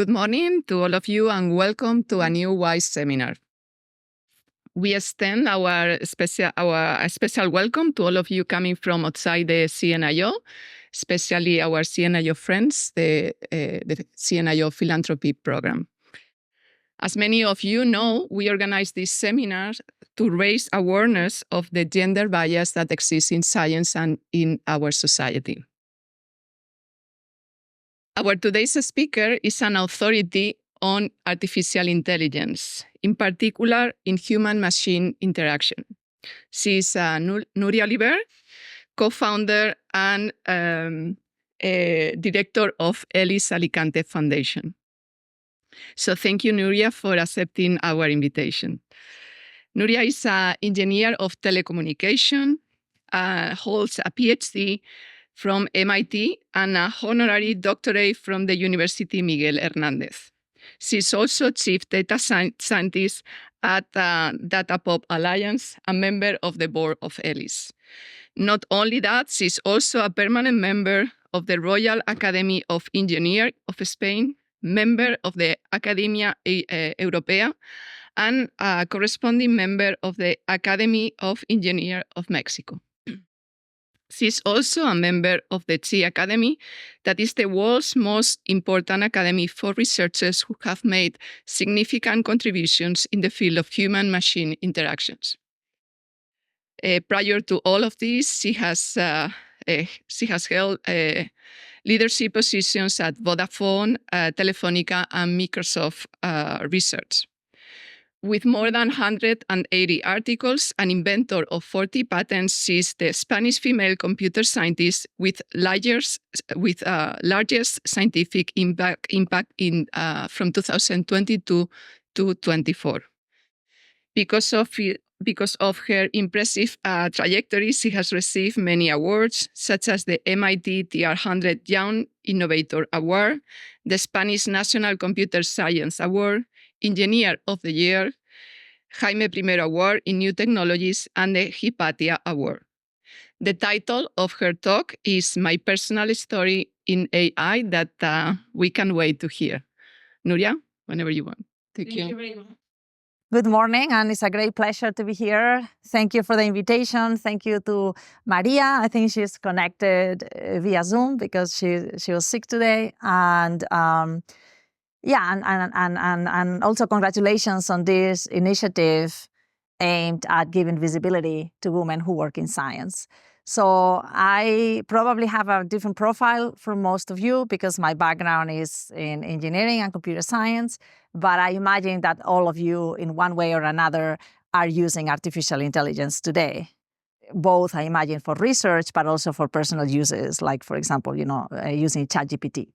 Good morning to all of you and welcome to a new WISE seminar. We extend our special welcome to all of you coming from outside the CNIO, especially our CNIO friends, the CNIO philanthropy program. As many of you know, we organize this seminar to raise awareness of the gender bias that exists in science and in our society. Our today's speaker is an authority on artificial intelligence, in particular in human-machine interaction. She is Nuria Oliver, co-founder and director of ELLIS Alicante Foundation. So thank you, Nuria, for accepting our invitation. Nuria is an engineer of telecommunication, holds a PhD from MIT and a honorary doctorate from the University Miguel Hernández. She's also chief data scientist at DataPop Alliance, a member of the board of ELLIS. Not only that, she's also a permanent member of the Royal Academy of Engineers of Spain, member of the Academia Europea, and a corresponding member of the Academy of Engineers of Mexico. She's also a member of the Chi Academy, that is the world's most important academy for researchers who have made significant contributions in the field of human-machine interactions. Prior to all of this, she has held leadership positions at Vodafone, Telefónica, and Microsoft Research. With more than 180 articles, an inventor of 40 patents, she's the Spanish female computer scientist with largest scientific impact in from 2022 to 24. Because of her impressive trajectory, she has received many awards, such as the MIT TR100 Young Innovator Award, the Spanish National Computer Science Award, Engineer of the Year, Jaime I Award in New Technologies, and the Hypatia Award. The title of her talk is My Personal Story in AI that we can't wait to hear. Nuria, whenever you want. Thank you very much. Good morning, and it's a great pleasure to be here. Thank you for the invitation. Thank you to Maria. I think she's connected via Zoom because she was sick today. And and also congratulations on this initiative aimed at giving visibility to women who work in science. So I probably have a different profile from most of you because my background is in engineering and computer science, but I imagine that all of you in one way or another are using artificial intelligence today. Both, I imagine, for research, but also for personal uses, like, for example, using ChatGPT.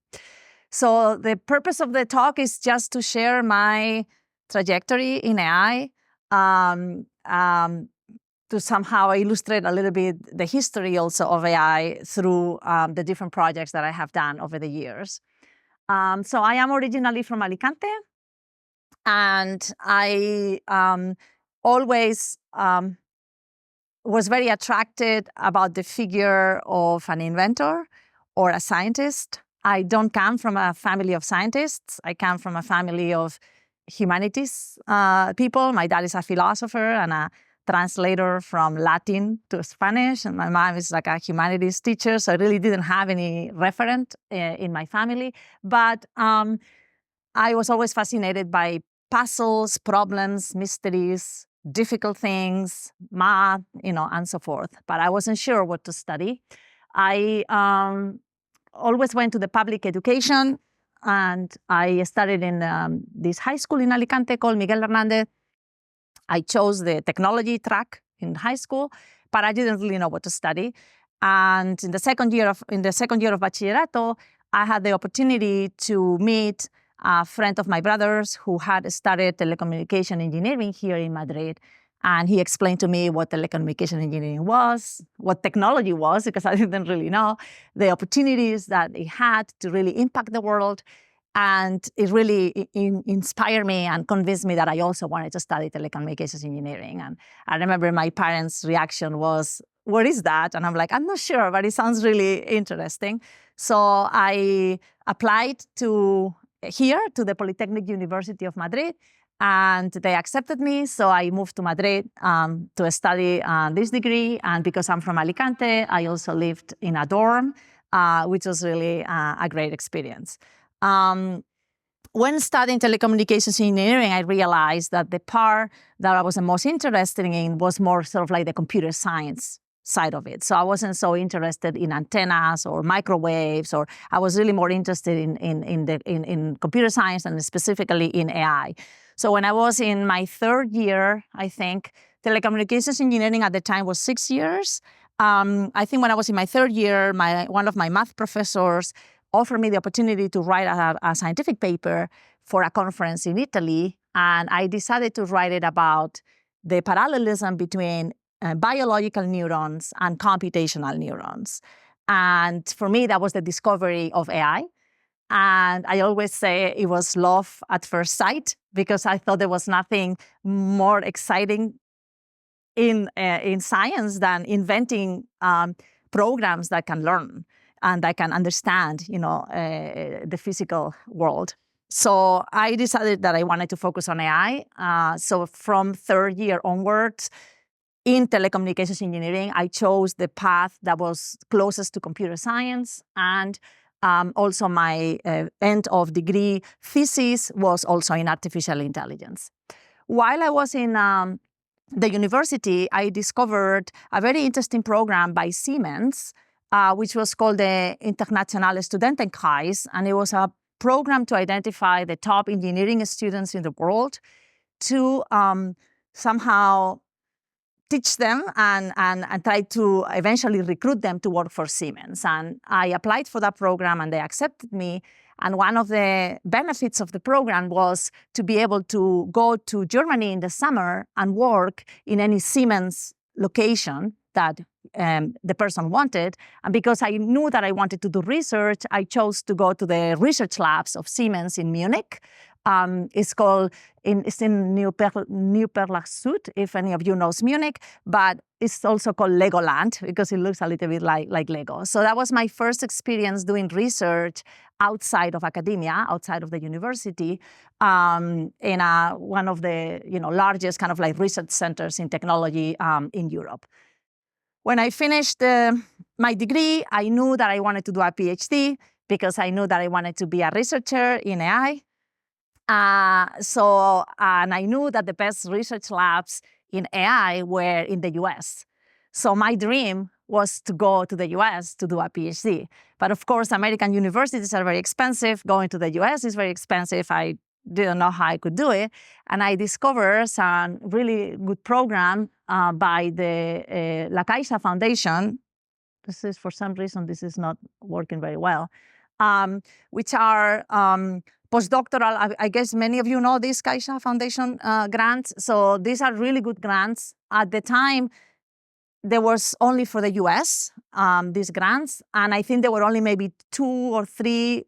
So the purpose of the talk is just to share my trajectory in AI, to somehow illustrate a little bit the history also of AI through the different projects that I have done over the years. So I am originally from Alicante, and I always was very attracted about the figure of an inventor or a scientist. I don't come from a family of scientists. I come from a family of humanities people. My dad is a philosopher and a translator from Latin to Spanish, and my mom is like a humanities teacher, so I really didn't have any referent in my family. But I was always fascinated by puzzles, problems, mysteries, difficult things, math, and so forth. But I wasn't sure what to study. I always went to the public education, and I studied in this high school in Alicante called Miguel Hernández. I chose the technology track in high school, but I didn't really know what to study. And in the second year of bachillerato, I had the opportunity to meet a friend of my brother's who had studied telecommunication engineering here in Madrid. And he explained to me what telecommunication engineering was, what technology was, because I didn't really know, the opportunities that it had to really impact the world. And it really inspired me and convinced me that I also wanted to study telecommunications engineering. And I remember my parents' reaction was, "What is that?" And I'm like, "I'm not sure, but it sounds really interesting." So I applied to here to the Polytechnic University of Madrid, and they accepted me. So I moved to Madrid to study this degree. And because I'm from Alicante, I also lived in a dorm, which was really a great experience. When studying telecommunications engineering, I realized that the part that I was the most interested in was more sort of like the computer science side of it. So I wasn't so interested in antennas or microwaves, or I was really more interested in computer science and specifically in AI. So when I was in my third year, I think telecommunications engineering at the time was 6 years. I think when I was in my third year, one of my math professors offered me the opportunity to write a scientific paper for a conference in Italy, and I decided to write it about the parallelism between biological neurons and computational neurons. And for me, that was the discovery of AI. And I always say it was love at first sight, because I thought there was nothing more exciting in science than inventing programs that can learn and that can understand, the physical world. So I decided that I wanted to focus on AI. So from third year onwards, in telecommunications engineering, I chose the path that was closest to computer science, and also my end of degree thesis was also in artificial intelligence. While I was in the university, I discovered a very interesting program by Siemens, which was called the Internationale Studentenkreis, and it was a program to identify the top engineering students in the world to somehow teach them and try to eventually recruit them to work for Siemens. And I applied for that program and they accepted me. And one of the benefits of the program was to be able to go to Germany in the summer and work in any Siemens location that the person wanted. And because I knew that I wanted to do research, I chose to go to the research labs of Siemens in Munich. It's in Neuperlach Süd, if any of you knows Munich, but it's also called Legoland because it looks a little bit like Lego. So that was my first experience doing research outside of academia, outside of the university, in one of the largest kind of like research centers in technology in Europe. When I finished my degree, I knew that I wanted to do a PhD because I knew that I wanted to be a researcher in AI. And I knew that the best research labs in AI were in the US. So my dream was to go to the US to do a PhD. But of course, American universities are very expensive. Going to the US is very expensive. I didn't know how I could do it. And I discovered some really good program by the La Caixa Foundation. This is, for some reason, this is not working very well, which are postdoctoral. I guess many of you know these Caixa Foundation grants. So these are really good grants. At the time, there was only for the US, these grants. And I think there were only maybe 2 or 3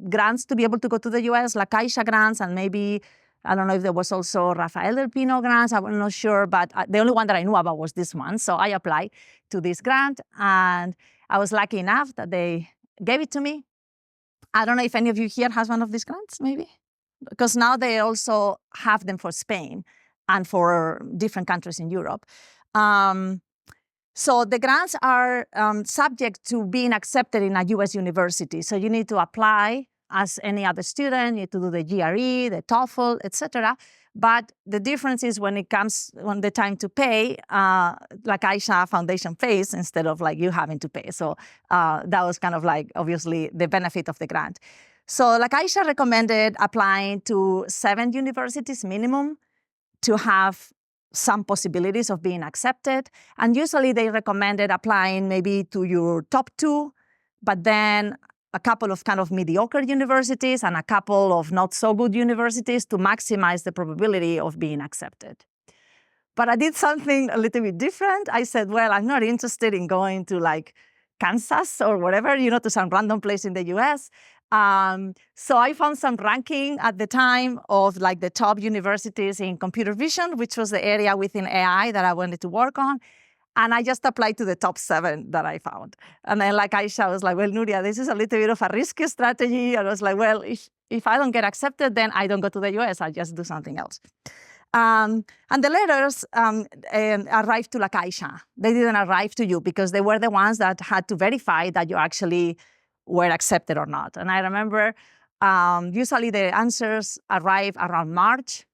grants to be able to go to the US, La Caixa grants, and maybe, I don't know if there was also Rafael del Pino grants, I'm not sure, but the only one that I knew about was this one. So I applied to this grant, and I was lucky enough that they gave it to me. I don't know if any of you here has one of these grants, maybe? Because now they also have them for Spain and for different countries in Europe. So the grants are subject to being accepted in a US university. So you need to apply as any other student, you need to do the GRE, the TOEFL, etc. But the difference is when it comes on the time to pay, La Caixa Foundation pays instead of like you having to pay. So that was kind of like obviously the benefit of the grant. So La Caixa recommended applying to 7 universities minimum to have some possibilities of being accepted. And usually they recommended applying maybe to your top 2, but then a couple of kind of mediocre universities and a couple of not so good universities to maximize the probability of being accepted. But I did something a little bit different. I said, well, I'm not interested in going to like Kansas or whatever, to some random place in the US. So I found some ranking at the time of like the top universities in computer vision, which was the area within AI that I wanted to work on. And I just applied to the top 7 that I found. And then like Aisha was like, well, Nuria, this is a little bit of a risky strategy. And I was like, well, if I don't get accepted, then I don't go to the US, I'll just do something else. And the letters arrived to like Aisha. They didn't arrive to you because they were the ones that had to verify that you actually were accepted or not. And I remember usually the answers arrive around March.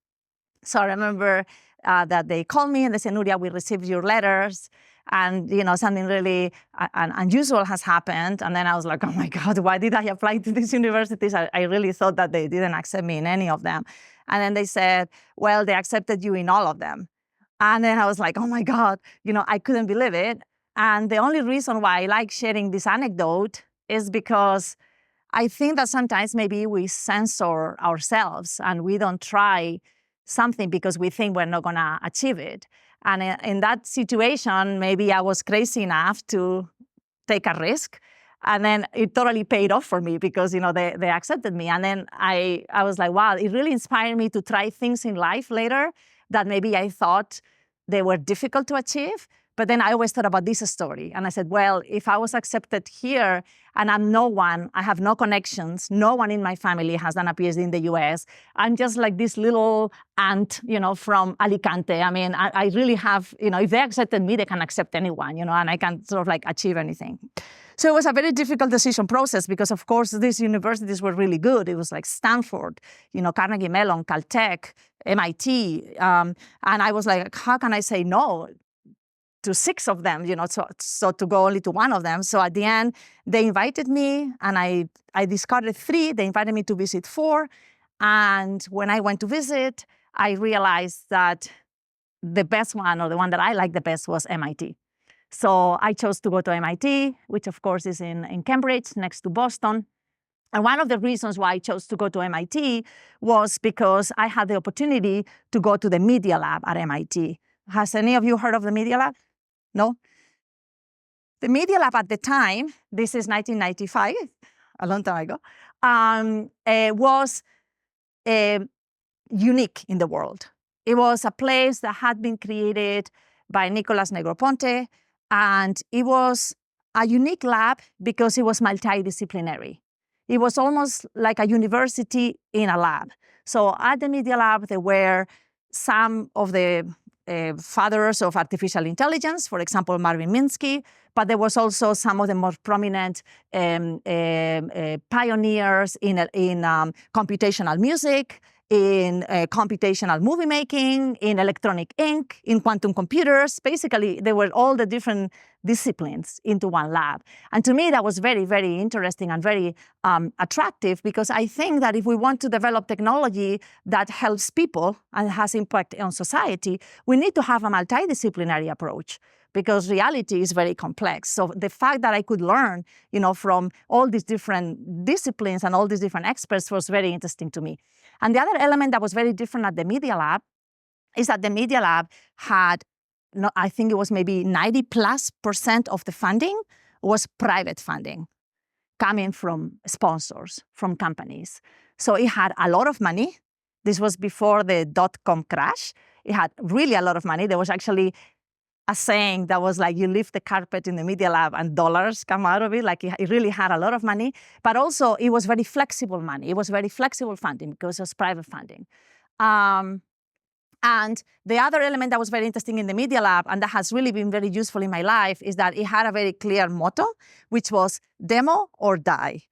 So I remember that they called me and they said, Nuria, we received your letters. And, something really unusual has happened. And then I was like, oh my God, why did I apply to these universities? I really thought that they didn't accept me in any of them. And then they said, well, they accepted you in all of them. And then I was like, oh my God, I couldn't believe it. And the only reason why I like sharing this anecdote is because I think that sometimes maybe we censor ourselves and we don't try something because we think we're not going to achieve it. And in that situation, maybe I was crazy enough to take a risk. And then it totally paid off for me because, they accepted me. And then I was like, wow, it really inspired me to try things in life later that maybe I thought they were difficult to achieve. But then I always thought about this story. And I said, well, if I was accepted here and I'm no one, I have no connections, no one in my family has done a PhD in the US, I'm just like this little ant, from Alicante. I mean, I really have, if they accepted me, they can accept anyone, and I can sort of like achieve anything. So it was a very difficult decision process because, of course, these universities were really good. It was like Stanford, Carnegie Mellon, Caltech, MIT. And I was like, how can I say no to 6 of them, so to go only to one of them. So at the end, they invited me and I discarded 3. They invited me to visit 4. And when I went to visit, I realized that the best one, or the one that I liked the best, was MIT. So I chose to go to MIT, which of course is in Cambridge, next to Boston. And one of the reasons why I chose to go to MIT was because I had the opportunity to go to the Media Lab at MIT. Has any of you heard of the Media Lab? No? The Media Lab at the time, this is 1995, a long time ago, was unique in the world. It was a place that had been created by Nicolas Negroponte, and it was a unique lab because it was multidisciplinary. It was almost like a university in a lab. So at the Media Lab, there were some of the fathers of artificial intelligence, for example, Marvin Minsky, but there was also some of the more prominent pioneers in computational music, in computational movie making, in electronic ink, in quantum computers. Basically, they were all the different disciplines into one lab. And to me, that was very, very interesting and very attractive, because I think that if we want to develop technology that helps people and has impact on society, we need to have a multidisciplinary approach, because reality is very complex. So the fact that I could learn, from all these different disciplines and all these different experts was very interesting to me. And the other element that was very different at the Media Lab is that the Media Lab had, I think it was maybe 90+% of the funding was private funding coming from sponsors, from companies. So it had a lot of money. This was before the dot-com crash. It had really a lot of money. There was actually a saying that was like, you lift the carpet in the Media Lab and dollars come out of it. Like it really had a lot of money, but also it was very flexible money. It was very flexible funding because it was private funding. And the other element that was very interesting in the Media Lab, and that has really been very useful in my life, is that it had a very clear motto, which was demo or die,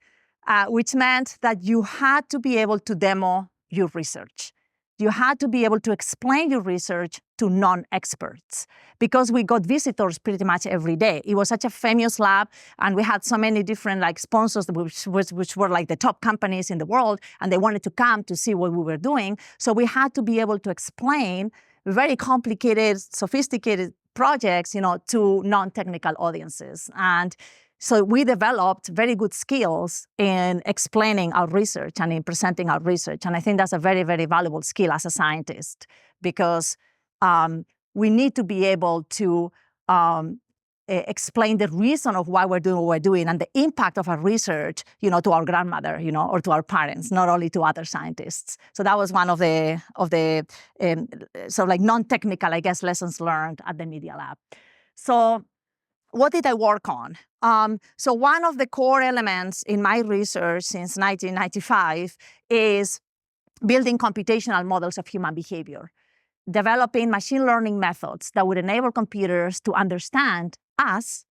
which meant that you had to be able to demo your research. You had to be able to explain your research to non-experts, because we got visitors pretty much every day. It was such a famous lab, and we had so many different sponsors which were like the top companies in the world, and they wanted to come to see what we were doing. So we had to be able to explain very complicated, sophisticated projects, to non-technical audiences. And so we developed very good skills in explaining our research and in presenting our research. And I think that's a very, very valuable skill as a scientist, because we need to be able to explain the reason of why we're doing what we're doing and the impact of our research, to our grandmother, or to our parents, not only to other scientists. So that was one of the sort of like non-technical, I guess, lessons learned at the Media Lab. So what did I work on? So one of the core elements in my research since 1995 is building computational models of human behavior, developing machine learning methods that would enable computers to understand us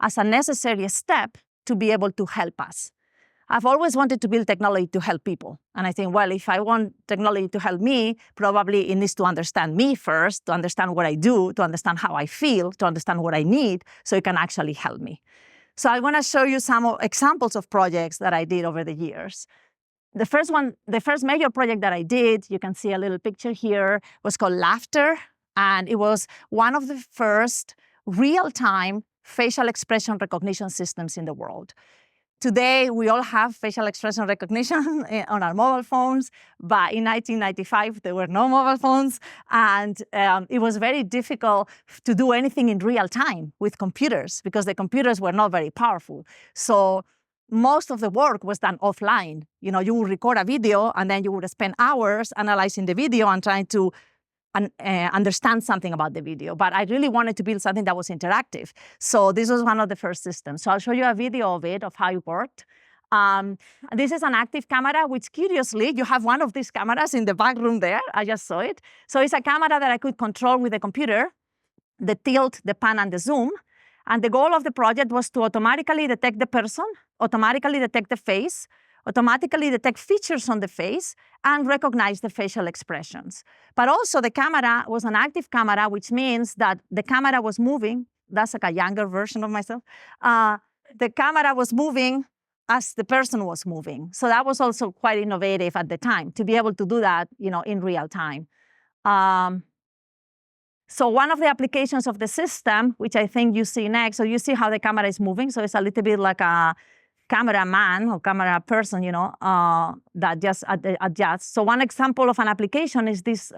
as a necessary step to be able to help us. I've always wanted to build technology to help people. And I think, well, if I want technology to help me, probably it needs to understand me first, to understand what I do, to understand how I feel, to understand what I need, so it can actually help me. So I want to show you some examples of projects that I did over the years. The first major project that I did, you can see a little picture here, was called Laughter. And it was one of the first real-time facial expression recognition systems in the world. Today, we all have facial expression recognition on our mobile phones, but in 1995, there were no mobile phones, and it was very difficult to do anything in real time with computers because the computers were not very powerful. So most of the work was done offline. You would record a video, and then you would spend hours analyzing the video and trying to understand something about the video. But I really wanted to build something that was interactive. So this was one of the first systems. So I'll show you a video of it, of how it worked. This is an active camera, which curiously, you have one of these cameras in the back room there. I just saw it. So it's a camera that I could control with the computer, the tilt, the pan, and the zoom. And the goal of the project was to automatically detect the person, automatically detect the face, automatically detect features on the face, and recognize the facial expressions. But also the camera was an active camera, which means that the camera was moving. That's like a younger version of myself. The camera was moving as the person was moving. So that was also quite innovative at the time, to be able to do that, in real time. So one of the applications of the system, which I think you see next, so you see how the camera is moving. So it's a little bit like a cameraman or camera person, that just adjusts. So one example of an application is this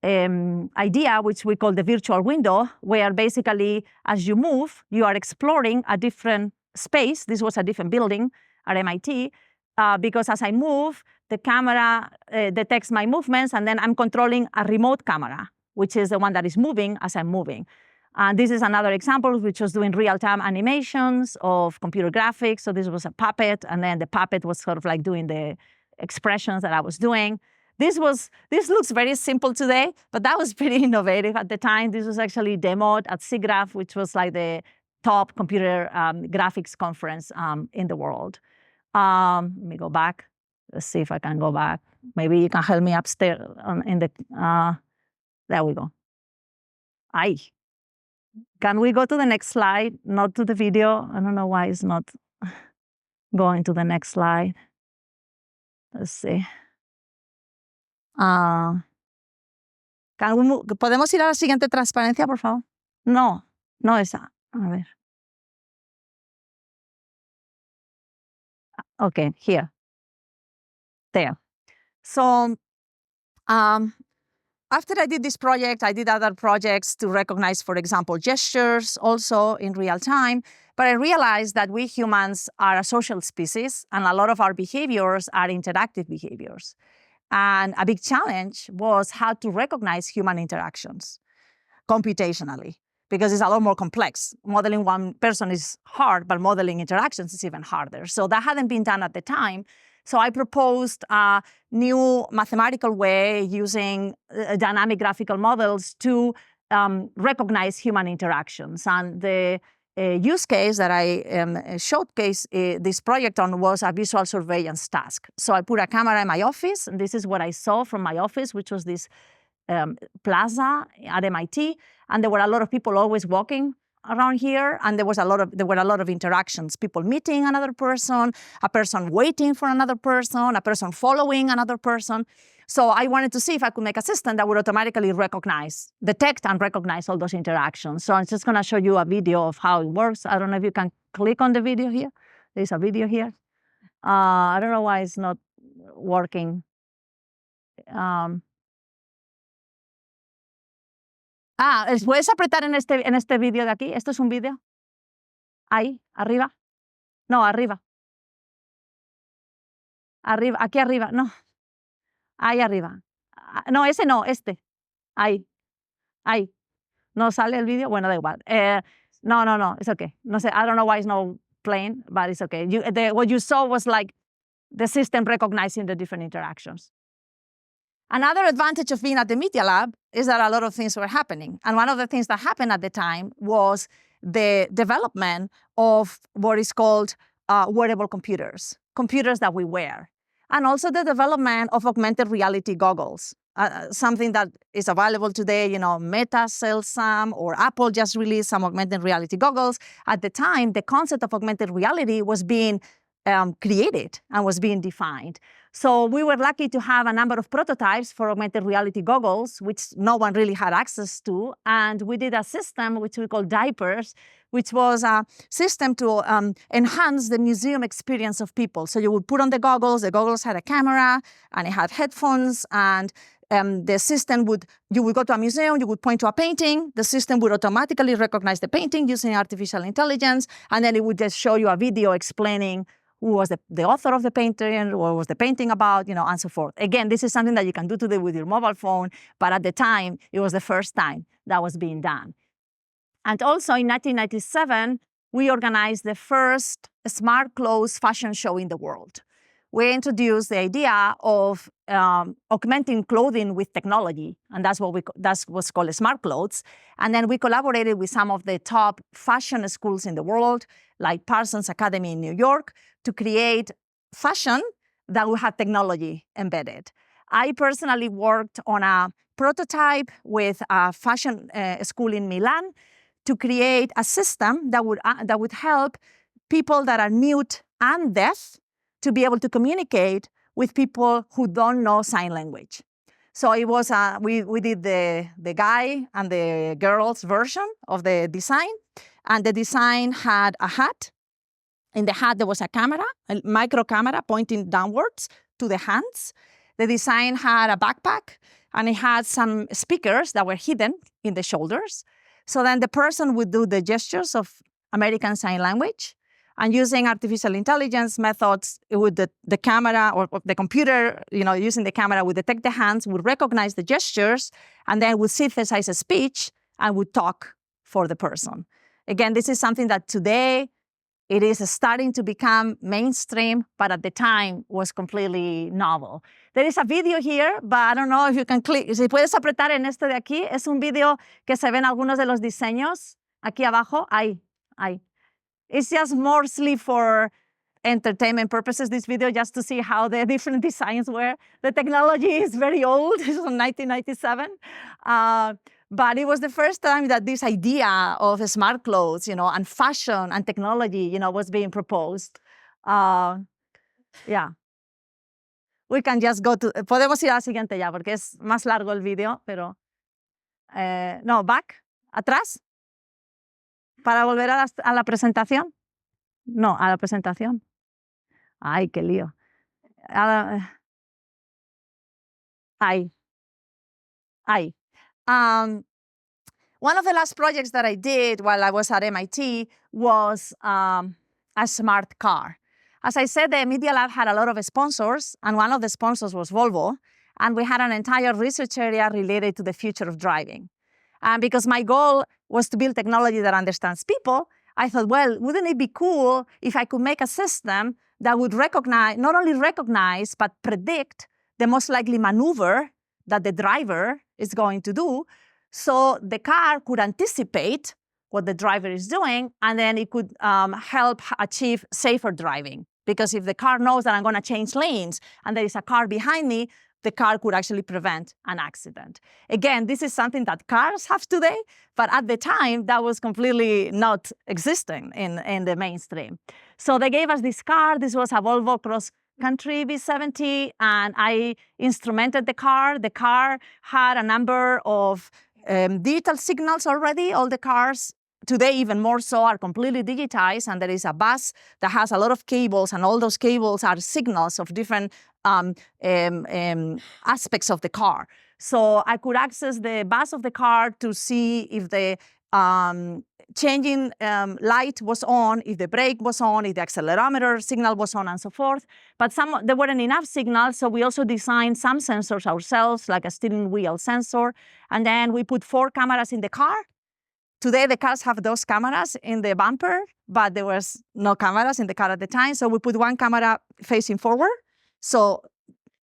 idea, which we call the virtual window, where basically as you move, you are exploring a different space. This was a different building at MIT, because as I move, the camera detects my movements, and then I'm controlling a remote camera, which is the one that is moving as I'm moving. And this is another example, which was doing real-time animations of computer graphics. So this was a puppet, and then the puppet was sort of like doing the expressions that I was doing. This looks very simple today, but that was pretty innovative at the time. This was actually demoed at SIGGRAPH, which was like the top computer graphics conference in the world. Let me go back. Let's see if I can go back. Maybe you can help me upstairs in the, there we go. Can we go to the next slide? Not to the video. I don't know why it's not going to the next slide. Let's see. ¿Podemos ir a la siguiente transparencia, por favor? No esa. A ver. Okay, here. There. So, after I did this project, I did other projects to recognize, for example, gestures also in real time. But I realized that we humans are a social species, and a lot of our behaviors are interactive behaviors. And a big challenge was how to recognize human interactions computationally, because it's a lot more complex. Modeling one person is hard, but modeling interactions is even harder. So that hadn't been done at the time. So I proposed a new mathematical way using dynamic graphical models to recognize human interactions. And the use case that I showcased this project on was a visual surveillance task. So I put a camera in my office, and this is what I saw from my office, which was this plaza at MIT. And there were a lot of people always walking around here, and there were a lot of interactions, people meeting another person, a person waiting for another person, a person following another person. So I wanted to see if I could make a system that would automatically detect and recognize all those interactions. So I'm just going to show you a video of how it works. I don't know if you can click on the video here. There's a video here. I don't know why it's not working. ¿Puedes apretar en este vídeo de aquí? ¿Esto es un vídeo? Ahí, arriba. No, arriba. Arriba, aquí arriba, no. Ahí arriba. No, ese no, este. Ahí. ¿No sale el video? Bueno, da igual. No, it's okay. No sé, I don't know why it's not playing, but it's okay. What you saw was like the system recognizing the different interactions. Another advantage of being at the Media Lab is that a lot of things were happening. And one of the things that happened at the time was the development of what is called wearable computers that we wear, and also the development of augmented reality goggles, something that is available today. Meta sells some, or Apple just released some augmented reality goggles. At the time, the concept of augmented reality was being created and was being defined. So we were lucky to have a number of prototypes for augmented reality goggles, which no one really had access to. And we did a system which we call diapers, which was a system to enhance the museum experience of people. So you would put on the goggles had a camera, and it had headphones, and the system you would go to a museum, you would point to a painting, the system would automatically recognize the painting using artificial intelligence, and then it would just show you a video explaining who was the author of the painting, what was the painting about, and so forth. Again, this is something that you can do today with your mobile phone, but at the time, it was the first time that was being done. And also in 1997, we organized the first smart clothes fashion show in the world. We introduced the idea of augmenting clothing with technology, and that's what's called smart clothes. And then we collaborated with some of the top fashion schools in the world, like Parsons Academy in New York, to create fashion that will have technology embedded. I personally worked on a prototype with a fashion school in Milan to create a system that would help people that are mute and deaf to be able to communicate with people who don't know sign language. So it was we did the guy and the girl's version of the design, and the design had a hat. In the hat, there was a camera, a micro camera pointing downwards to the hands. The design had a backpack, and it had some speakers that were hidden in the shoulders. So then the person would do the gestures of American Sign Language, and using artificial intelligence methods, the camera or the computer, using the camera, would detect the hands, would recognize the gestures, and then would synthesize a speech and would talk for the person. Again, this is something that today it is starting to become mainstream, but at the time was completely novel. There is a video here, but I don't know if you can click. Si puedes apretar en este de aquí, es un video que se ven algunos de los diseños aquí abajo. Ahí. It's just mostly for entertainment purposes, this video, just to see how the different designs were. The technology is very old. It's from 1997. But it was the first time that this idea of smart clothes, and fashion and technology, was being proposed. Yeah. We can just go to, podemos ir a la siguiente ya, porque es más largo el video, pero, no, back, atrás, para volver a la presentación. No, a la presentación. Ay, qué lío. Ahí. One of the last projects that I did while I was at MIT was a smart car. As I said, the Media Lab had a lot of sponsors, and one of the sponsors was Volvo, and we had an entire research area related to the future of driving. And because my goal was to build technology that understands people, I thought, well, wouldn't it be cool if I could make a system that would not only recognize, but predict the most likely maneuver that the driver is going to do, so the car could anticipate what the driver is doing, and then it could help achieve safer driving. Because if the car knows that I'm going to change lanes and there is a car behind me, the car could actually prevent an accident. Again, this is something that cars have today, but at the time, that was completely not existing in the mainstream. So they gave us this car. This was a Volvo cross-country V70, and I instrumented the car. The car had a number of digital signals already. All the cars today, even more so, are completely digitized, and there is a bus that has a lot of cables, and all those cables are signals of different aspects of the car. So I could access the bus of the car to see if the changing light was on, if the brake was on, if the accelerometer signal was on, and so forth. But there weren't enough signals, so we also designed some sensors ourselves, like a steering wheel sensor. And then we put 4 cameras in the car Today, the cars have those cameras in the bumper, but there was no cameras in the car at the time. So we put one camera facing forward, so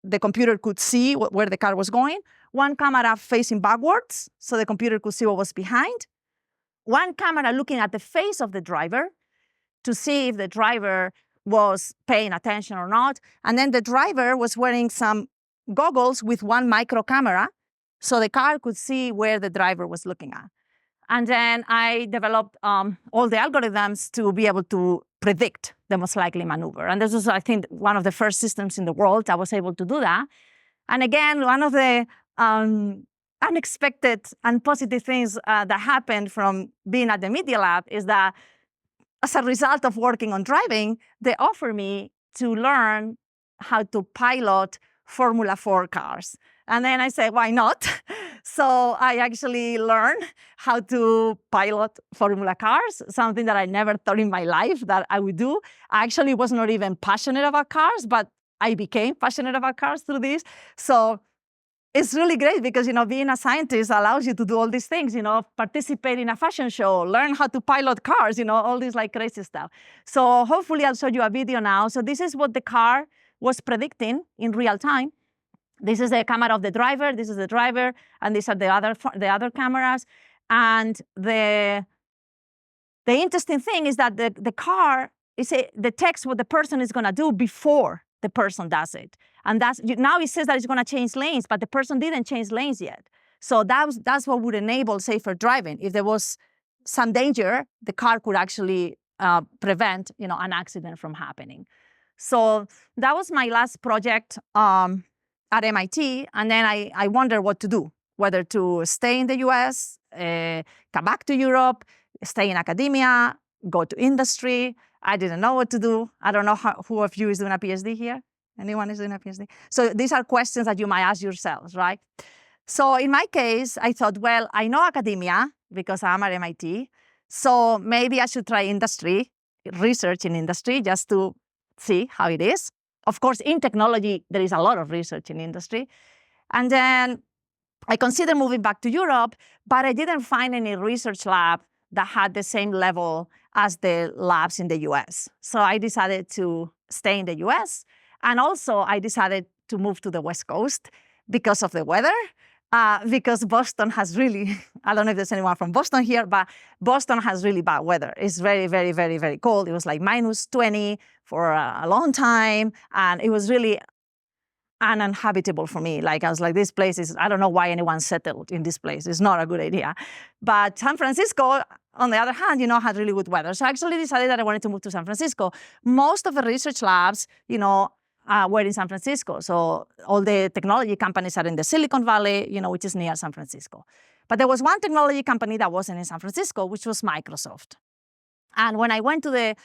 the computer could see where the car was going. One camera facing backwards, so the computer could see what was behind. One camera looking at the face of the driver to see if the driver was paying attention or not. And then the driver was wearing some goggles with one micro camera, so the car could see where the driver was looking at. And then I developed all the algorithms to be able to predict the most likely maneuver. And this was, I think, one of the first systems in the world that was able to do that. And again, one of the unexpected and positive things that happened from being at the Media Lab is that as a result of working on driving, they offered me to learn how to pilot Formula 4 cars. And then I said, why not? So I actually learned how to pilot Formula cars, something that I never thought in my life that I would do. I actually was not even passionate about cars, but I became passionate about cars through this. So it's really great because, being a scientist allows you to do all these things, participate in a fashion show, learn how to pilot cars, all this like crazy stuff. So hopefully I'll show you a video now. So this is what the car was predicting in real time. This is the camera of the driver, this is the driver, and these are the other cameras. And the interesting thing is that the car detects what the person is gonna do before the person does it. And now it says that it's gonna change lanes, but the person didn't change lanes yet. So that's what would enable safer driving. If there was some danger, the car could actually prevent an accident from happening. So that was my last project at MIT, and then I wondered what to do, whether to stay in the US, come back to Europe, stay in academia, go to industry. I didn't know what to do. I don't know who of you is doing a PhD here? Anyone is doing a PhD? So these are questions that you might ask yourselves, right? So in my case, I thought, well, I know academia because I'm at MIT, so maybe I should try industry, research in industry, just to see how it is. Of course, in technology, there is a lot of research in industry. And then I considered moving back to Europe, but I didn't find any research lab that had the same level as the labs in the US. So I decided to stay in the US. And also, I decided to move to the West Coast because of the weather, because Boston has really, I don't know if there's anyone from Boston here, but Boston has really bad weather. It's very, very, very, very cold. It was like -20 for a long time, and it was really uninhabitable for me. Like, I was like, this place is, I don't know why anyone settled in this place. It's not a good idea. But San Francisco, on the other hand, had really good weather. So I actually decided that I wanted to move to San Francisco. Most of the research labs, were in San Francisco. So all the technology companies are in the Silicon Valley, which is near San Francisco. But there was one technology company that wasn't in San Francisco, which was Microsoft. And when I went to the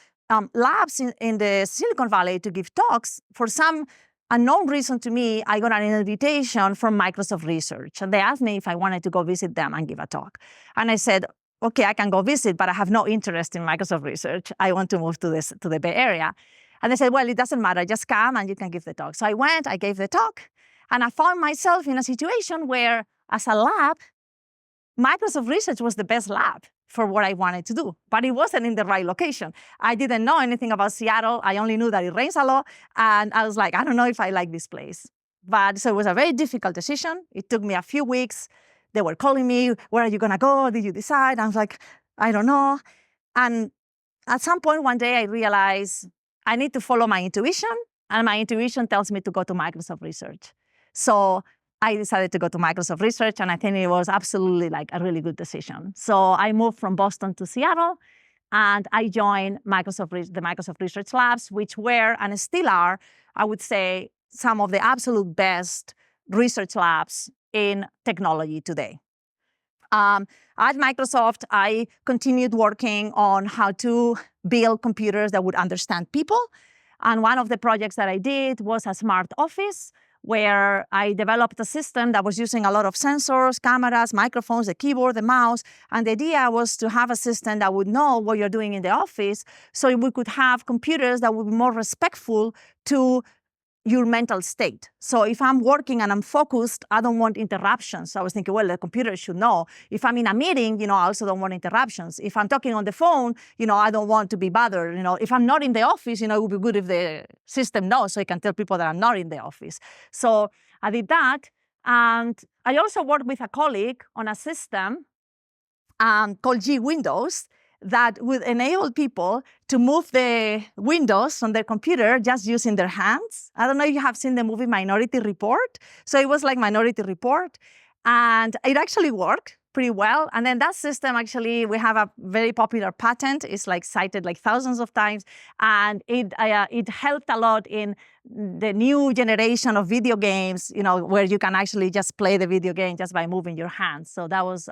labs in the Silicon Valley to give talks, for some unknown reason to me, I got an invitation from Microsoft Research. And they asked me if I wanted to go visit them and give a talk. And I said, okay, I can go visit, but I have no interest in Microsoft Research. I want to move to the Bay Area. And they said, well, it doesn't matter, just come and you can give the talk. So I went, I gave the talk, and I found myself in a situation where, as a lab, Microsoft Research was the best lab for what I wanted to do, but it wasn't in the right location. I didn't know anything about Seattle. I only knew that it rains a lot, and I was like, I don't know if I like this place. So it was a very difficult decision. It took me a few weeks. They were calling me, where are you gonna go? Did you decide? I was like, I don't know. And at some point one day I realized I need to follow my intuition, and my intuition tells me to go to Microsoft Research. So I decided to go to Microsoft Research, and I think it was absolutely like a really good decision. So I moved from Boston to Seattle, and I joined the Microsoft Research Labs, which were and still are, I would say, some of the absolute best research labs in technology today. At Microsoft, I continued working on how to build computers that would understand people. And one of the projects that I did was a smart office, where I developed a system that was using a lot of sensors, cameras, microphones, the keyboard, the mouse. And the idea was to have a system that would know what you're doing in the office, so we could have computers that would be more respectful to your mental state. So if I'm working and I'm focused, I don't want interruptions. So I was thinking, well, the computer should know. If I'm in a meeting, I also don't want interruptions. If I'm talking on the phone, I don't want to be bothered. If I'm not in the office, it would be good if the system knows so I can tell people that I'm not in the office. So I did that. And I also worked with a colleague on a system called G Windows that would enable people to move the windows on their computer just using their hands. I don't know if you have seen the movie Minority Report. So it was like Minority Report. And it actually worked pretty well. And then that system, actually, we have a very popular patent. It's like cited like thousands of times. And it helped a lot in the new generation of video games, where you can actually just play the video game just by moving your hands. So that was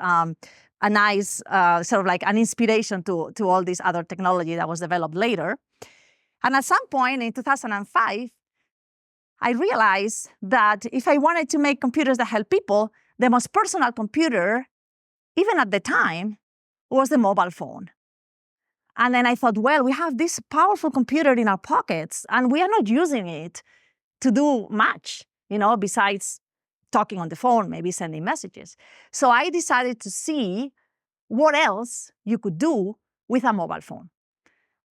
a nice sort of like an inspiration to all this other technology that was developed later. And at some point in 2005, I realized that if I wanted to make computers that help people, the most personal computer, even at the time, was the mobile phone. And then I thought, well, we have this powerful computer in our pockets, and we are not using it to do much, besides talking on the phone, maybe sending messages. So I decided to see what else you could do with a mobile phone.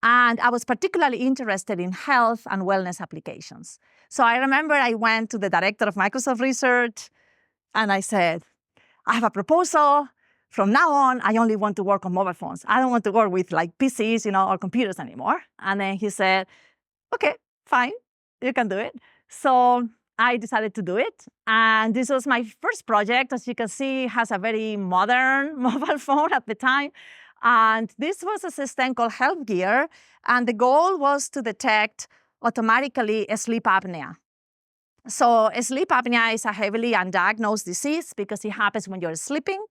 And I was particularly interested in health and wellness applications. So I remember I went to the director of Microsoft Research, and I said, I have a proposal. From now on, I only want to work on mobile phones. I don't want to work with like PCs, or computers anymore. And then he said, okay, fine, you can do it. So I decided to do it. And this was my first project. As you can see, it has a very modern mobile phone at the time. And this was a system called Health Gear. And the goal was to detect automatically sleep apnea. So sleep apnea is a heavily undiagnosed disease because it happens when you're sleeping.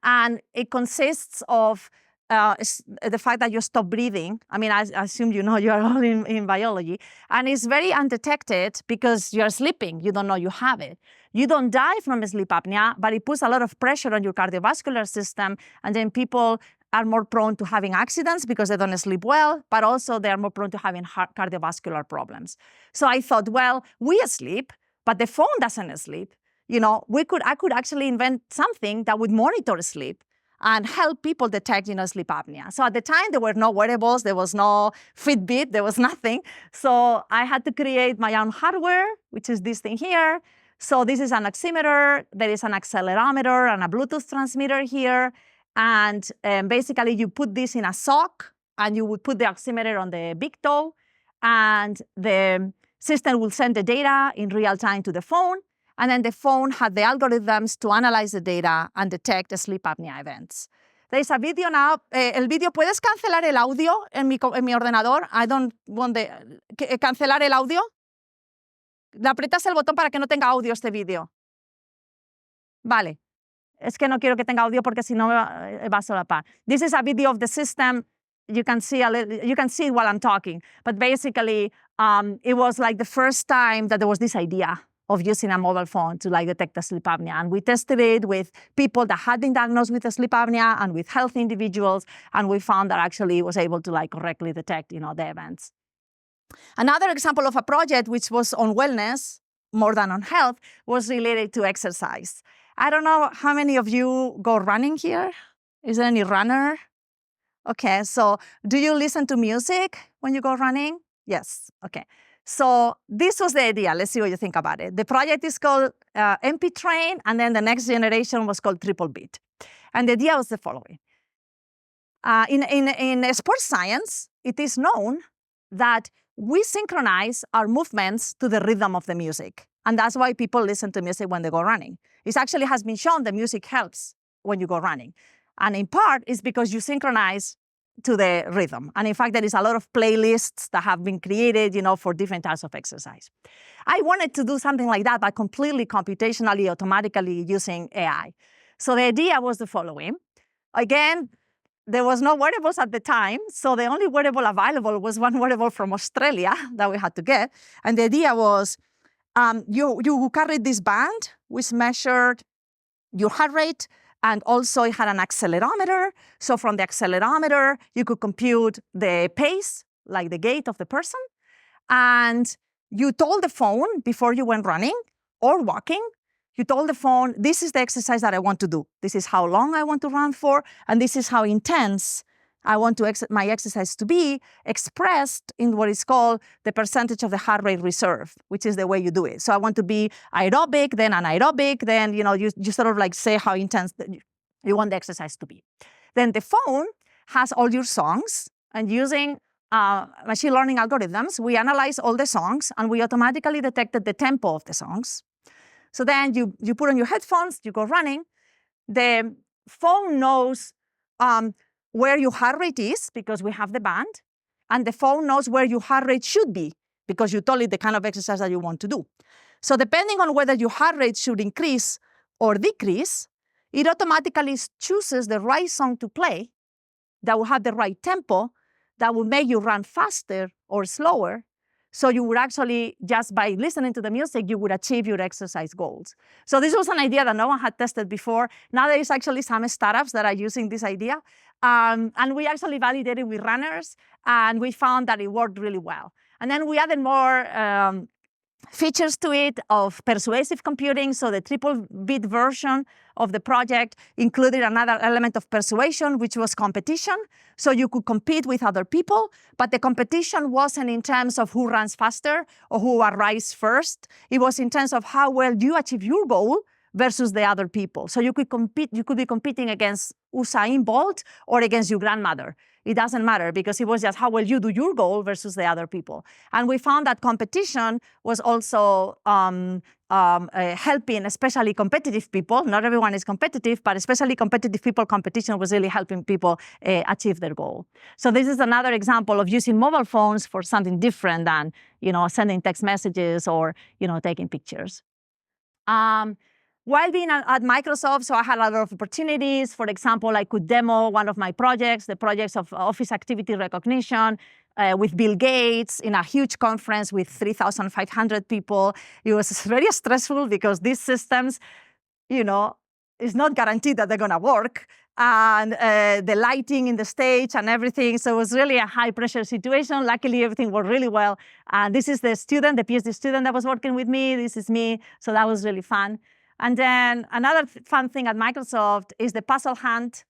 And it consists of the fact that you stop breathing. I mean, I assume you are all in biology. And it's very undetected because you're sleeping. You don't know you have it. You don't die from sleep apnea, but it puts a lot of pressure on your cardiovascular system. And then people are more prone to having accidents because they don't sleep well, but also they are more prone to having cardiovascular problems. So I thought, well, we sleep, but the phone doesn't sleep. I could actually invent something that would monitor sleep and help people detect, sleep apnea. So at the time, there were no wearables, there was no Fitbit, there was nothing. So I had to create my own hardware, which is this thing here. So this is an oximeter, there is an accelerometer and a Bluetooth transmitter here. And basically, you put this in a sock, and you would put the oximeter on the big toe, and the system will send the data in real time to the phone. And then the phone had the algorithms to analyze the data and detect the sleep apnea events. There is a video now. El video, ¿puedes cancelar el audio en mi ordenador? I don't want cancelar el audio. Le aprietas el botón para que no tenga audio este video. Vale. Es que no quiero que tenga audio porque si no va a solapar. This is a video of the system. You can see it while I'm talking. But basically, it was like the first time that there was this idea of using a mobile phone to detect the sleep apnea. And we tested it with people that had been diagnosed with sleep apnea and with healthy individuals. And we found that actually it was able to correctly detect, the events. Another example of a project which was on wellness, more than on health, was related to exercise. I don't know how many of you go running here. Is there any runner? Okay, so do you listen to music when you go running? Yes, okay. So this was the idea. Let's see what you think about it. The project is called MP Train, and then the next generation was called Triple Beat. And the idea was the following. In sports science, it is known that we synchronize our movements to the rhythm of the music. And that's why people listen to music when they go running. It actually has been shown that music helps when you go running. And in part, it's because you synchronize to the rhythm. And in fact, there is a lot of playlists that have been created, for different types of exercise. I wanted to do something like that, but completely computationally, automatically using AI. So the idea was the following. Again, there was no wearables at the time, so the only wearable available was one wearable from Australia that we had to get. And the idea was you carried this band, which measured your heart rate, and also it had an accelerometer. So from the accelerometer, you could compute the pace, like the gait of the person. And you told the phone before you went running or walking, you told the phone, this is the exercise that I want to do. This is how long I want to run for, and this is how intense I want my exercise to be, expressed in what is called the percentage of the heart rate reserve, which is the way you do it. So I want to be aerobic, then anaerobic, then you sort of like say how intense you want the exercise to be. Then the phone has all your songs, and using machine learning algorithms, we analyze all the songs, and we automatically detected the tempo of the songs. So then you put on your headphones, you go running. The phone knows where your heart rate is, because we have the band, and the phone knows where your heart rate should be, because you told it the kind of exercise that you want to do. So depending on whether your heart rate should increase or decrease, it automatically chooses the right song to play that will have the right tempo, that will make you run faster or slower. So you would actually, just by listening to the music, you would achieve your exercise goals. So this was an idea that no one had tested before. Now there is actually some startups that are using this idea. And we actually validated with runners, and we found that it worked really well. And then we added more features to it of persuasive computing. So the triple-bit version of the project included another element of persuasion, which was competition. So you could compete with other people, but the competition wasn't in terms of who runs faster or who arrives first. It was in terms of how well you achieve your goal versus the other people. So you could be competing against Usain Bolt or against your grandmother. It doesn't matter, because it was just how well you do your goal versus the other people. And we found that competition was also helping, especially competitive people. Not everyone is competitive, but especially competitive people, competition was really helping people achieve their goal. So this is another example of using mobile phones for something different than sending text messages or taking pictures. While being at Microsoft, so I had a lot of opportunities. For example, I could demo one of my projects, the projects of office activity recognition, with Bill Gates in a huge conference with 3,500 people. It was very stressful because these systems, it's not guaranteed that they're going to work. And the lighting in the stage and everything. So it was really a high pressure situation. Luckily, everything worked really well. And this is the student, the PhD student that was working with me. This is me. So that was really fun. And then another fun thing at Microsoft is the puzzle hunt,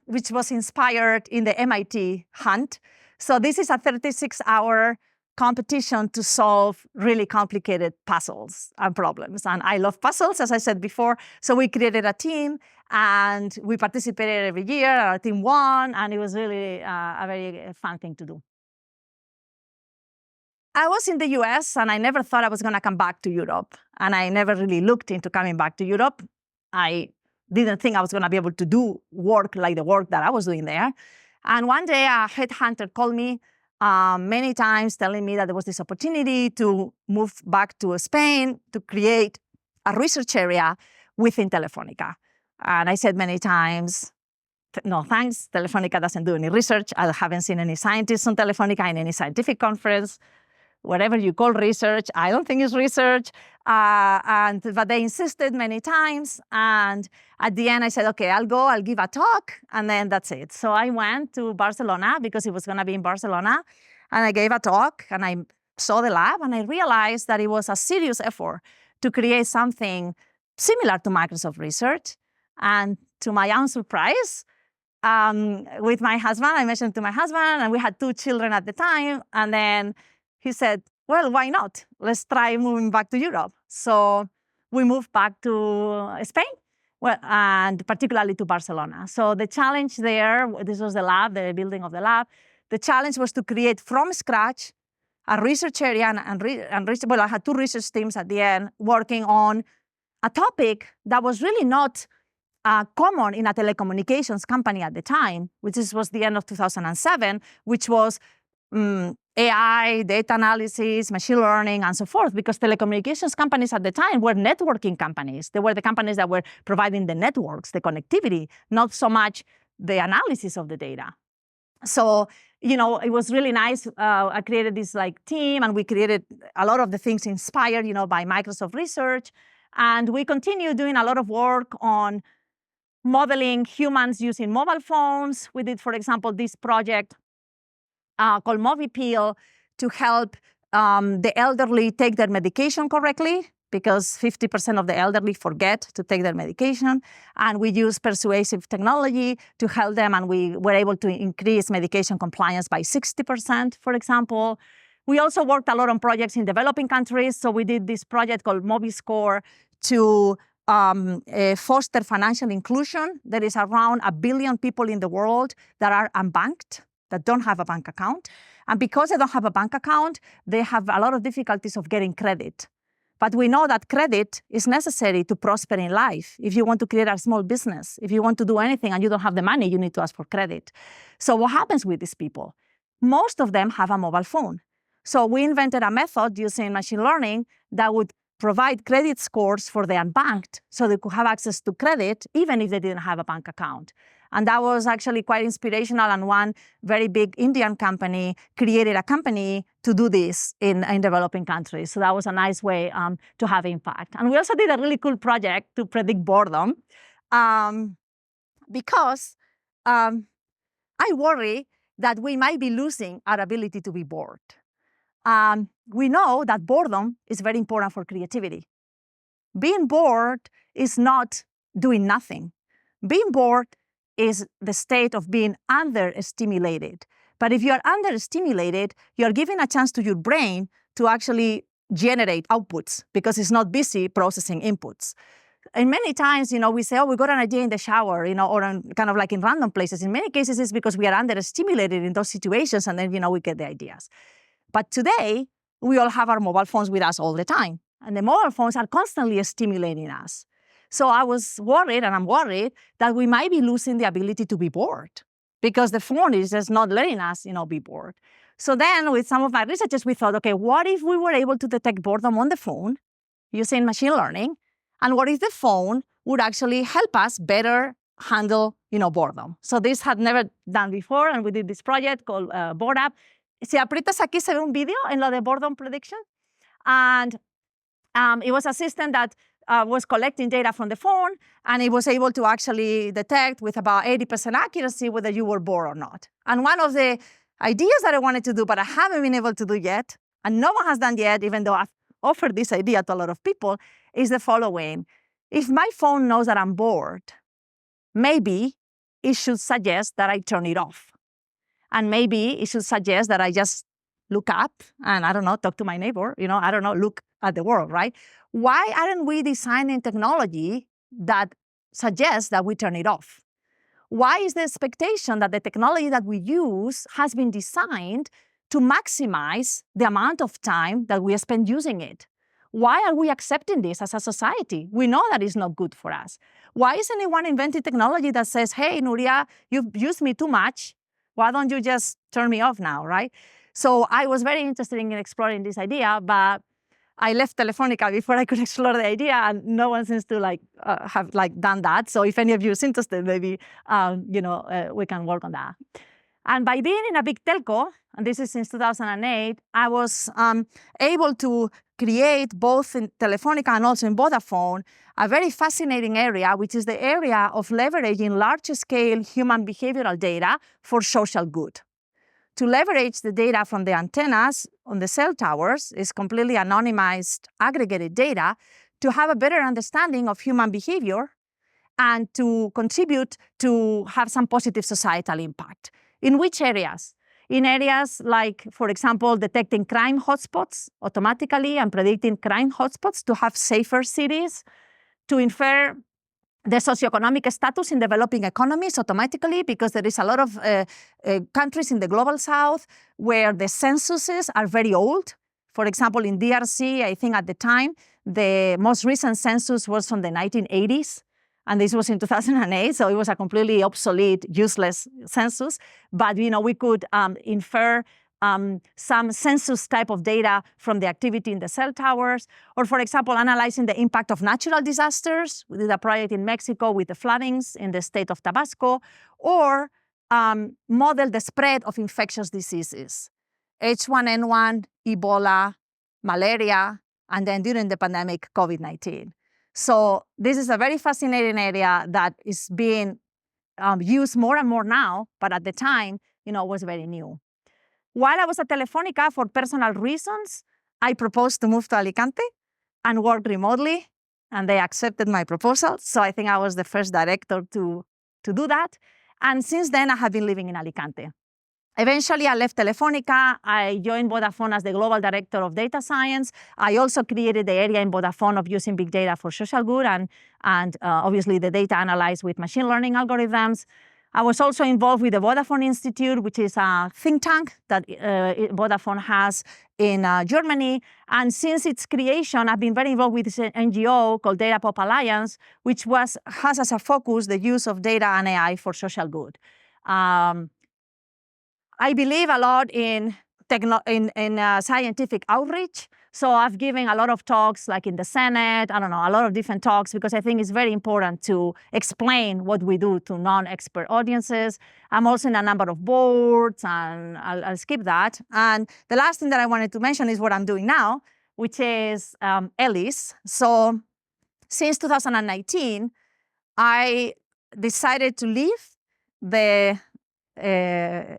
which was inspired in the MIT hunt. So this is a 36-hour competition to solve really complicated puzzles and problems. And I love puzzles, as I said before. So we created a team, and we participated every year. Our team won, and it was really a very fun thing to do. I was in the US, and I never thought I was going to come back to Europe. And I never really looked into coming back to Europe. I didn't think I was going to be able to do work like the work that I was doing there. And one day, a headhunter called me many times, telling me that there was this opportunity to move back to Spain to create a research area within Telefónica. And I said many times, no thanks, Telefónica doesn't do any research. I haven't seen any scientists on Telefónica in any scientific conference. Whatever you call research, I don't think it's research. But they insisted many times. And at the end, I said, OK, I'll give a talk. And then that's it. So I went to Barcelona because it was going to be in Barcelona. And I gave a talk, and I saw the lab. And I realized that it was a serious effort to create something similar to Microsoft Research. And to my own surprise, with my husband, I mentioned to my husband, and we had 2 children at the time. And then he said, well, why not? Let's try moving back to Europe. So we moved back to Spain, and particularly to Barcelona. So the challenge there, this was the lab, the building of the lab. The challenge was to create from scratch a research area, I had 2 research teams at the end working on a topic that was really not common in a telecommunications company at the time, which was the end of 2007, which was AI, data analysis, machine learning, and so forth, because telecommunications companies at the time were networking companies. They were the companies that were providing the networks, the connectivity, not so much the analysis of the data. So, it was really nice. I created this team, and we created a lot of the things inspired, by Microsoft Research. And we continue doing a lot of work on modeling humans using mobile phones. We did, for example, this project called MoviePeel to help the elderly take their medication correctly, because 50% of the elderly forget to take their medication. And we use persuasive technology to help them, and we were able to increase medication compliance by 60%, for example. We also worked a lot on projects in developing countries. So we did this project called MobiScore to foster financial inclusion. There is around 1 billion people in the world that are unbanked, that don't have a bank account. And because they don't have a bank account, they have a lot of difficulties of getting credit. But we know that credit is necessary to prosper in life. If you want to create a small business, if you want to do anything and you don't have the money, you need to ask for credit. So what happens with these people? Most of them have a mobile phone. So we invented a method using machine learning that would provide credit scores for the unbanked so they could have access to credit even if they didn't have a bank account. And that was actually quite inspirational. And one very big Indian company created a company to do this in developing countries. So that was a nice way to have impact. And we also did a really cool project to predict boredom because I worry that we might be losing our ability to be bored. We know that boredom is very important for creativity. Being bored is not doing nothing. Being bored is the state of being understimulated. But if you are understimulated, you're giving a chance to your brain to actually generate outputs because it's not busy processing inputs. And many times, we say, oh, we got an idea in the shower, or kind of like in random places. In many cases, it's because we are understimulated in those situations, and then, we get the ideas. But today, we all have our mobile phones with us all the time. And the mobile phones are constantly stimulating us. So I was worried, and I'm worried, that we might be losing the ability to be bored because the phone is just not letting us, be bored. So then with some of my researchers, we thought, okay, what if we were able to detect boredom on the phone using machine learning? And what if the phone would actually help us better handle, boredom? So this had never done before, and we did this project called Bored App. Si aprietas aquí se ve un video en lo de boredom prediction. And it was a system that was collecting data from the phone, and it was able to actually detect with about 80% accuracy whether you were bored or not. And one of the ideas that I wanted to do, but I haven't been able to do yet, and no one has done yet, even though I've offered this idea to a lot of people, is the following. If my phone knows that I'm bored, maybe it should suggest that I turn it off. And maybe it should suggest that I just look up and, talk to my neighbor, look at the world, right? Why aren't we designing technology that suggests that we turn it off? Why is the expectation that the technology that we use has been designed to maximize the amount of time that we spend using it? Why are we accepting this as a society? We know that it's not good for us. Why isn't anyone inventing technology that says, hey, Nuria, you've used me too much. Why don't you just turn me off now, right? So I was very interested in exploring this idea, but I left Telefonica before I could explore the idea, and no one seems to have done that. So if any of you is interested, maybe we can work on that. And by being in a big telco, and this is since 2008, I was able to create both in Telefonica and also in Vodafone a very fascinating area, which is the area of leveraging large-scale human behavioral data for social good. To leverage the data from the antennas on the cell towers is completely anonymized, aggregated data to have a better understanding of human behavior and to contribute to have some positive societal impact. In which areas? In areas like, for example, detecting crime hotspots automatically and predicting crime hotspots to have safer cities, to infer the socioeconomic status in developing economies automatically, because there is a lot of countries in the global south where the censuses are very old. For example, in DRC, I think at the time, the most recent census was from the 1980s. And this was in 2008, so it was a completely obsolete, useless census. But we could infer some census type of data from the activity in the cell towers, or for example, analyzing the impact of natural disasters. We did a project in Mexico with the floodings in the state of Tabasco, or model the spread of infectious diseases, H1N1, Ebola, malaria, and then during the pandemic, COVID-19. So this is a very fascinating area that is being used more and more now, but at the time, was very new. While I was at Telefónica, for personal reasons, I proposed to move to Alicante and work remotely, and they accepted my proposal. So I think I was the first director to do that. And since then, I have been living in Alicante. Eventually, I left Telefónica. I joined Vodafone as the global director of data science. I also created the area in Vodafone of using big data for social good and obviously the data analyzed with machine learning algorithms. I was also involved with the Vodafone Institute, which is a think tank that Vodafone has in Germany. And since its creation, I've been very involved with this NGO called Data Pop Alliance, which has as a focus the use of data and AI for social good. I believe a lot in scientific outreach. So I've given a lot of talks, like in the Senate, a lot of different talks, because I think it's very important to explain what we do to non-expert audiences. I'm also in a number of boards, and I'll skip that. And the last thing that I wanted to mention is what I'm doing now, which is ELLIS. So since 2019, I decided to leave the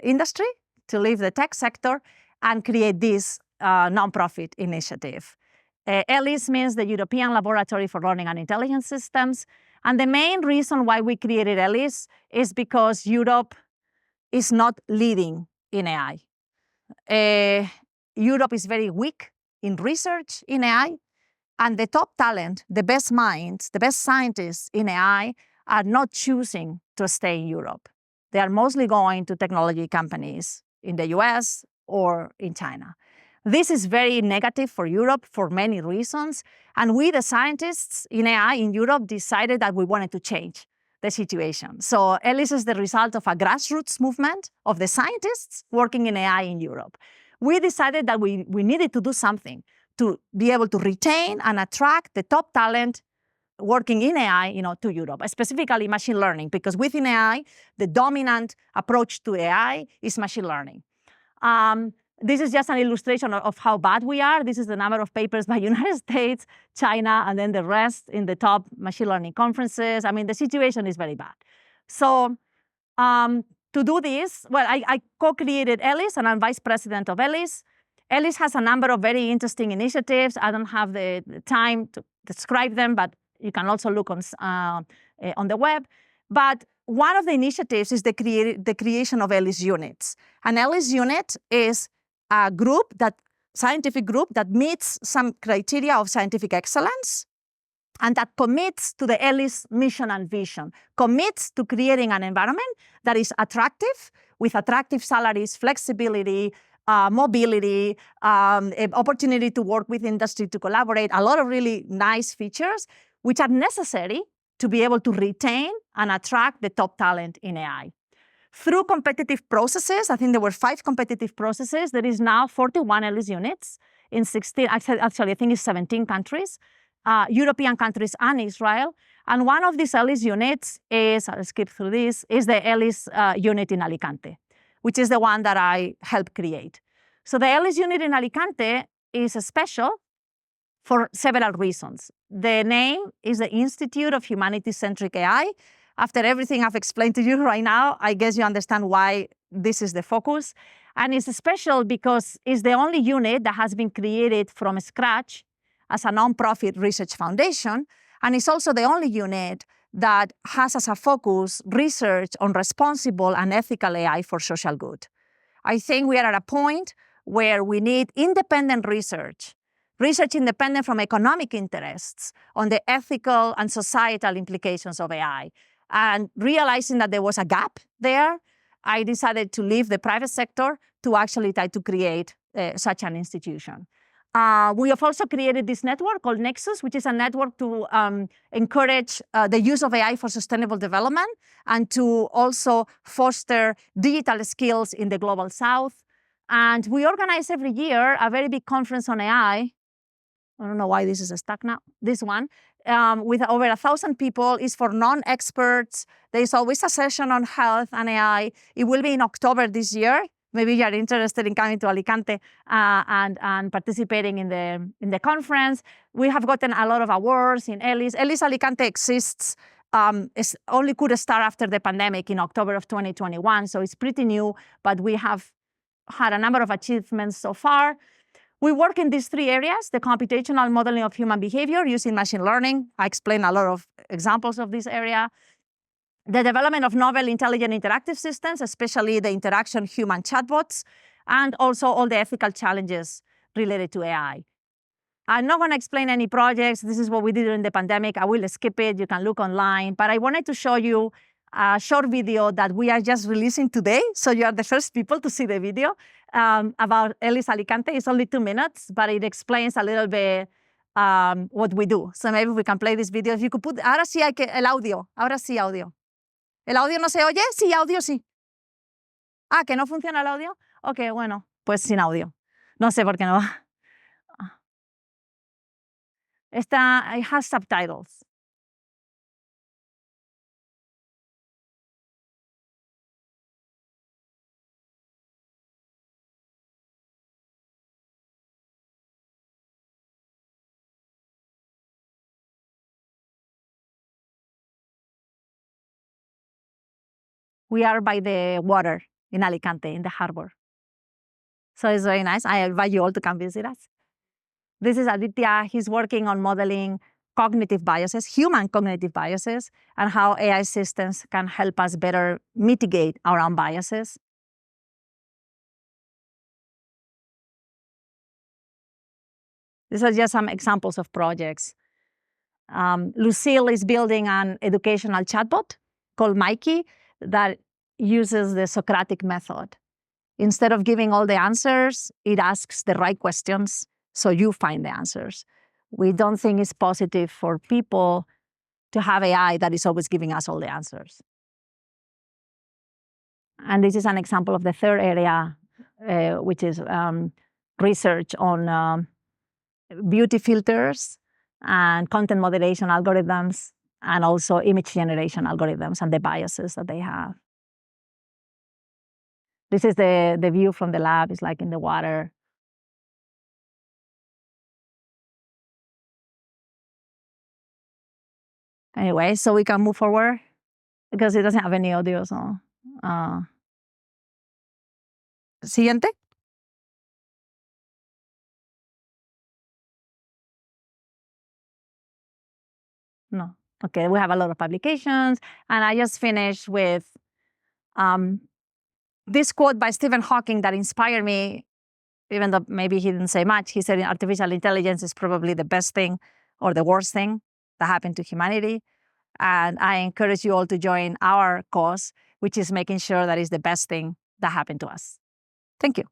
industry, to leave the tech sector, and create this nonprofit initiative. ELLIS means the European Laboratory for Learning and Intelligence Systems. And the main reason why we created ELLIS is because Europe is not leading in AI. Europe is very weak in research in AI, and the top talent, the best minds, the best scientists in AI are not choosing to stay in Europe. They are mostly going to technology companies in the US or in China. This is very negative for Europe for many reasons. And we, the scientists in AI in Europe, decided that we wanted to change the situation. So ELLIS is the result of a grassroots movement of the scientists working in AI in Europe. We decided that we needed to do something to be able to retain and attract the top talent working in AI, to Europe, specifically machine learning, because within AI, the dominant approach to AI is machine learning. This is just an illustration of how bad we are. This is the number of papers by United States, China, and then the rest in the top machine learning conferences. I mean, the situation is very bad. So to do this, well, I co-created ELLIS, and I'm vice president of ELLIS. ELLIS has a number of very interesting initiatives. I don't have the time to describe them, but you can also look on the web. But one of the initiatives is the creation of ELLIS units. An ELLIS unit is a scientific group that meets some criteria of scientific excellence and that commits to the ELLIS mission and vision, commits to creating an environment that is attractive, with attractive salaries, flexibility, mobility, opportunity to work with industry, to collaborate, a lot of really nice features which are necessary to be able to retain and attract the top talent in AI. Through competitive processes, I think there were 5 competitive processes. There is now 41 ELLIS units in 16, actually I think it's 17 countries, European countries and Israel. And one of these ELLIS units is, I'll skip through this, is the ELLIS unit in Alicante, which is the one that I helped create. So the ELLIS unit in Alicante is special for several reasons. The name is the Institute of Humanity-Centric AI. After everything I've explained to you right now, I guess you understand why this is the focus. And it's special because it's the only unit that has been created from scratch as a nonprofit research foundation. And it's also the only unit that has as a focus research on responsible and ethical AI for social good. I think we are at a point where we need independent research independent from economic interests on the ethical and societal implications of AI. And realizing that there was a gap there, I decided to leave the private sector to actually try to create such an institution. We have also created this network called Nexus, which is a network to encourage the use of AI for sustainable development and to also foster digital skills in the global south. And we organize every year a very big conference on AI. I don't know why this is stuck now. This one, with over 1,000 people, is for non-experts. There is always a session on health and AI. It will be in October this year. Maybe you are interested in coming to Alicante and participating in the conference. We have gotten a lot of awards in ELLIS. ELLIS Alicante exists, only could start after the pandemic in October of 2021, so it's pretty new, but we have had a number of achievements so far. We work in these three areas: the computational modeling of human behavior using machine learning. I explain a lot of examples of this area. The development of novel, intelligent, interactive systems, especially the interaction human chatbots, and also all the ethical challenges related to AI. I'm not going to explain any projects. This is what we did during the pandemic. I will skip it. You can look online. But I wanted to show you a short video that we are just releasing today. So you are the first people to see the video about ELLIS Alicante. It's only 2 minutes, but it explains a little bit what we do. So maybe we can play this video. If you could put, ahora sí hay que, el audio. Ahora sí audio. ¿El audio no se oye? Sí, audio sí. Ah, ¿que no funciona el audio? Ok, bueno, pues sin audio. No sé por qué no va. It has subtitles. We are by the water in Alicante, in the harbor. So it's very nice. I invite you all to come visit us. This is Aditya. He's working on modeling cognitive biases, human cognitive biases, and how AI systems can help us better mitigate our own biases. These are just some examples of projects. Lucille is building an educational chatbot called Mikey that uses the Socratic method. Instead of giving all the answers, it asks the right questions, so you find the answers. We don't think it's positive for people to have AI that is always giving us all the answers. And this is an example of the third area, which is research on beauty filters and content moderation algorithms, and also image generation algorithms and the biases that they have. This is the view from the lab. It's like in the water. Anyway, so we can move forward because it doesn't have any audio. So, siguiente. No. Okay, we have a lot of publications. And I just finished with this quote by Stephen Hawking that inspired me, even though maybe he didn't say much. He said artificial intelligence is probably the best thing or the worst thing that happened to humanity. And I encourage you all to join our cause, which is making sure that it's the best thing that happened to us. Thank you.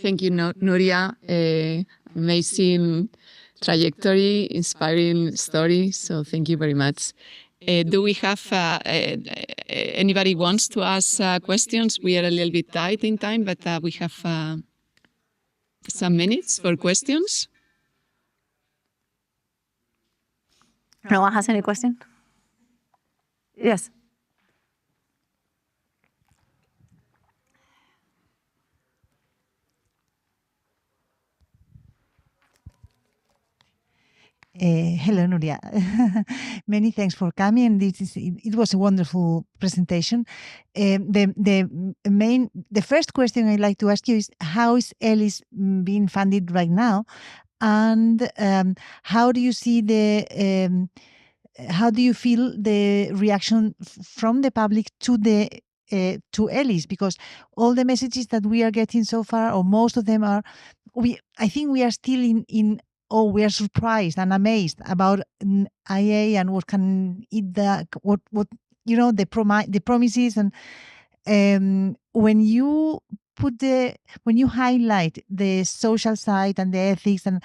Thank you, Nuria. Amazing trajectory, inspiring story. So thank you very much. Do we have anybody wants to ask questions? We are a little bit tight in time, but we have some minutes for questions. No one has any question? Yes. Hello, Nuria. Many thanks for coming. It was a wonderful presentation. The first question I'd like to ask you is, how is ELLIS being funded right now, and how do you see how do you feel the reaction from the public to ELLIS? Because all the messages that we are getting so far, or most of them are, I think we are still we are surprised and amazed about IA and what can it the promises, and when you highlight the social side and the ethics, and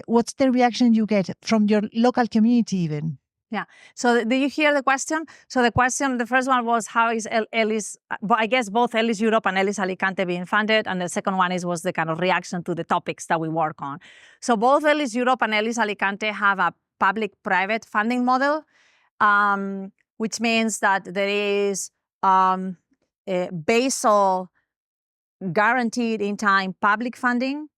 what's the reaction you get from your local community even? Yeah. So did you hear the question? So the first one was, how is ELLIS, I guess both ELLIS Europe and ELLIS Alicante being funded, and the second one was the kind of reaction to the topics that we work on. So both ELLIS Europe and ELLIS Alicante have a public-private funding model, which means that there is a basal guaranteed in time public funding,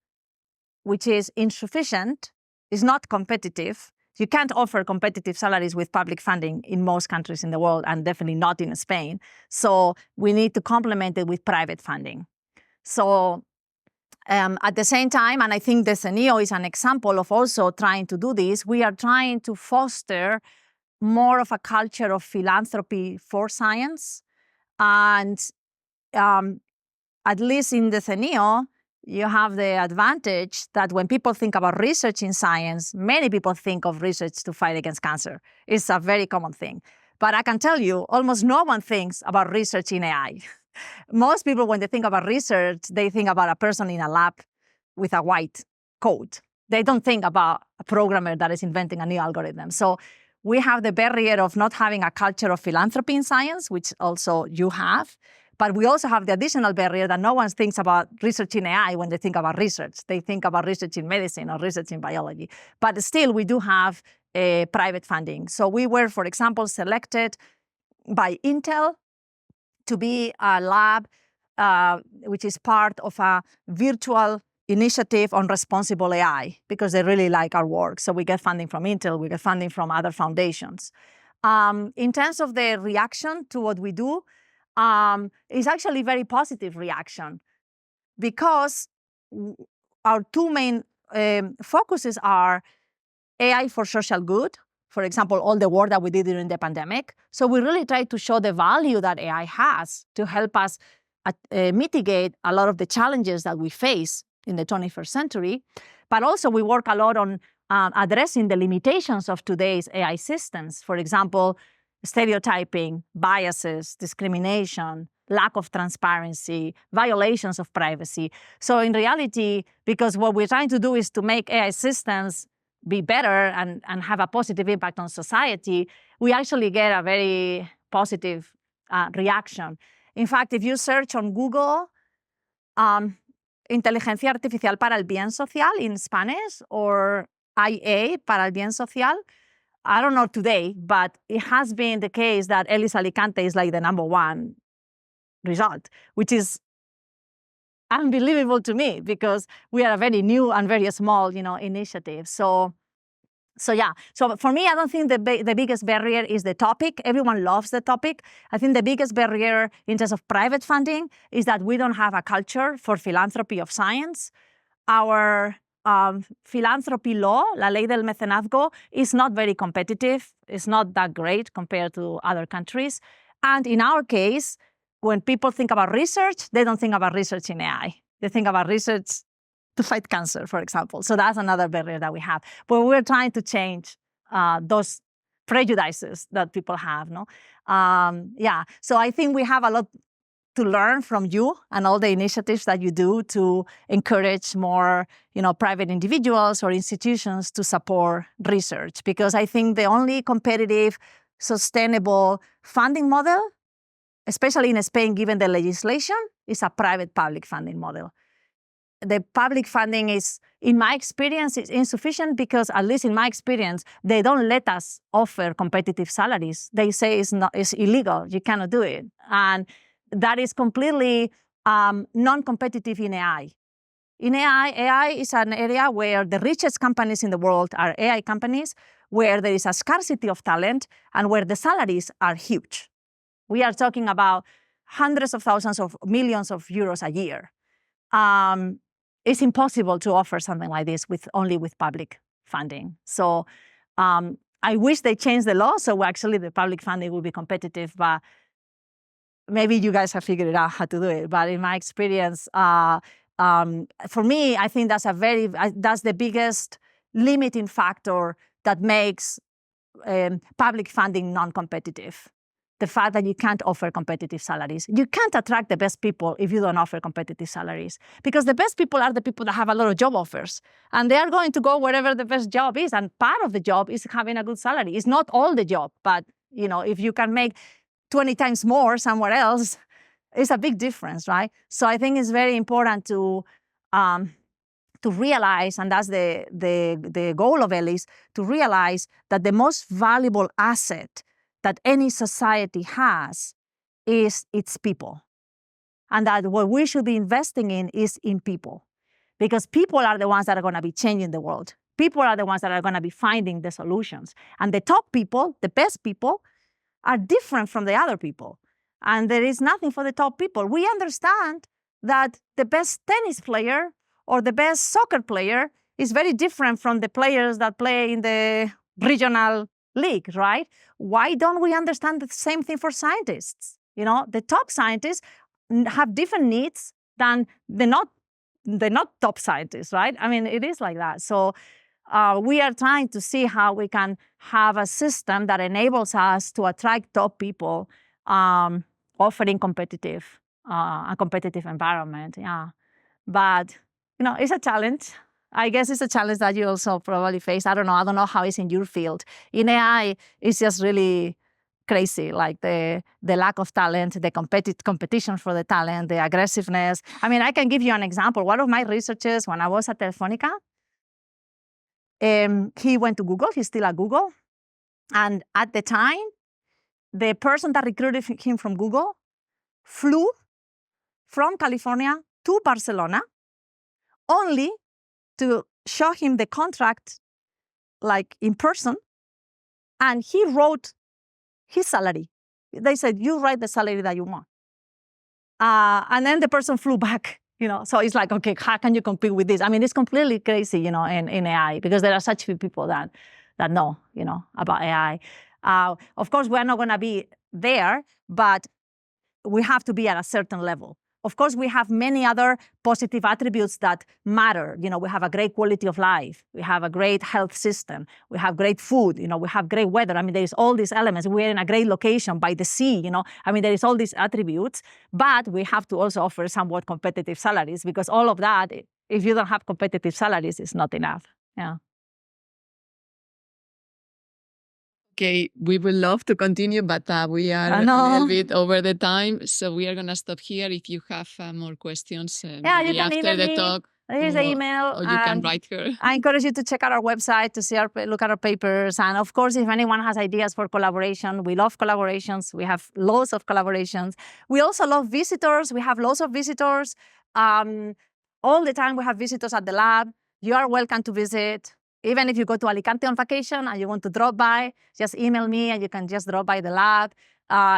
which is insufficient, is not competitive, You can't offer competitive salaries with public funding in most countries in the world, and definitely not in Spain. So we need to complement it with private funding. So at the same time, and I think the CENIO is an example of also trying to do this, we are trying to foster more of a culture of philanthropy for science. And at least in the CENIO, you have the advantage that when people think about research in science, many people think of research to fight against cancer. It's a very common thing. But I can tell you, almost no one thinks about research in AI. Most people, when they think about research, they think about a person in a lab with a white coat. They don't think about a programmer that is inventing a new algorithm. So we have the barrier of not having a culture of philanthropy in science, which also you have. But we also have the additional barrier that no one thinks about research in AI when they think about research. They think about research in medicine or research in biology. But still, we do have private funding. So we were, for example, selected by Intel to be a lab which is part of a virtual initiative on responsible AI, because they really like our work. So we get funding from Intel, we get funding from other foundations. In terms of the reaction to what we do, it's actually very positive reaction, because our two main focuses are AI for social good. For example, all the work that we did during the pandemic. So we really try to show the value that AI has to help us mitigate a lot of the challenges that we face in the 21st century. But also we work a lot on addressing the limitations of today's AI systems. For example, stereotyping, biases, discrimination, lack of transparency, violations of privacy. So in reality, because what we're trying to do is to make AI systems be better and have a positive impact on society, we actually get a very positive reaction. In fact, if you search on Google, inteligencia artificial para el bien social in Spanish, or IA para el bien social, I don't know today, but it has been the case that ELLIS Alicante is like the #1 result, which is unbelievable to me, because we are a very new and very small, initiative. So yeah. So for me, I don't think the biggest barrier is the topic. Everyone loves the topic. I think the biggest barrier in terms of private funding is that we don't have a culture for philanthropy of science. Our philanthropy law, la ley del mecenazgo, is not very competitive. It's not that great compared to other countries. And in our case, when people think about research, they don't think about research in AI. They think about research to fight cancer, for example. So that's another barrier that we have. But we're trying to change those prejudices that people have. No, yeah. So I think we have a lot to learn from you and all the initiatives that you do to encourage more, private individuals or institutions to support research. Because I think the only competitive, sustainable funding model, especially in Spain, given the legislation, is a private-public funding model. The public funding is, in my experience, is insufficient because, at least in my experience, they don't let us offer competitive salaries. They say it's illegal. You cannot do it. And that is completely non-competitive in AI. In AI is an area where the richest companies in the world are AI companies, where there is a scarcity of talent and where the salaries are huge. We are talking about hundreds of thousands of millions of euros a year. It's impossible to offer something like this only with public funding. So I wish they changed the law so actually the public funding will be competitive, but maybe you guys have figured out how to do it. But in my experience, for me, I think that's the biggest limiting factor that makes public funding non-competitive. The fact that you can't offer competitive salaries. You can't attract the best people if you don't offer competitive salaries, because the best people are the people that have a lot of job offers, and they are going to go wherever the best job is, and part of the job is having a good salary. It's not all the job, but if you can make 20 times more somewhere else, it's a big difference, right? So I think it's very important to realize, and that's the goal of ELLIS, to realize that the most valuable asset that any society has is its people. And that what we should be investing in is in people. Because people are the ones that are going to be changing the world. People are the ones that are going to be finding the solutions. And the top people, the best people, are different from the other people. And there is nothing for the top people. We understand that the best tennis player or the best soccer player is very different from the players that play in the regional league, right? Why don't we understand the same thing for scientists? The top scientists have different needs than the not top scientists, right? I mean, it is like that. So we are trying to see how we can have a system that enables us to attract top people, offering a competitive environment. Yeah, but it's a challenge. I guess it's a challenge that you also probably face. I don't know how it's in your field. In AI, it's just really crazy, like the lack of talent, the competition for the talent, the aggressiveness. I mean, I can give you an example. One of my researchers, when I was at Telefónica, he went to Google. He's still at Google. And at the time, the person that recruited him from Google flew from California to Barcelona only to show him the contract, like in person. And he wrote his salary. They said, you write the salary that you want. And then the person flew back, So it's like, okay, how can you compete with this? I mean, it's completely crazy, in AI, because there are such few people that know, about AI. Of course, we're not going to be there, but we have to be at a certain level. Of course, we have many other positive attributes that matter. We have a great quality of life. We have a great health system. We have great food. We have great weather. I mean, there's all these elements. We're in a great location by the sea. I mean, there is all these attributes, but we have to also offer somewhat competitive salaries, because all of that, if you don't have competitive salaries, is not enough. Yeah. Okay, we would love to continue, but we are a little bit over the time, so we are going to stop here. If you have more questions, maybe after the talk, here's the email, or you can write her. I encourage you to check out our website to look at our papers. And of course, if anyone has ideas for collaboration, we love collaborations. We have loads of collaborations. We also love visitors. We have lots of visitors. All the time we have visitors at the lab. You are welcome to visit. Even if you go to Alicante on vacation and you want to drop by, just email me and you can just drop by the lab.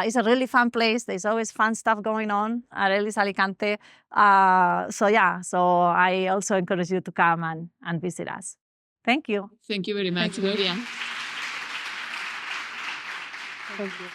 It's a really fun place. There's always fun stuff going on at ELLIS Alicante. So I also encourage you to come and visit us. Thank you. Thank you very much, Nuria. Thank you.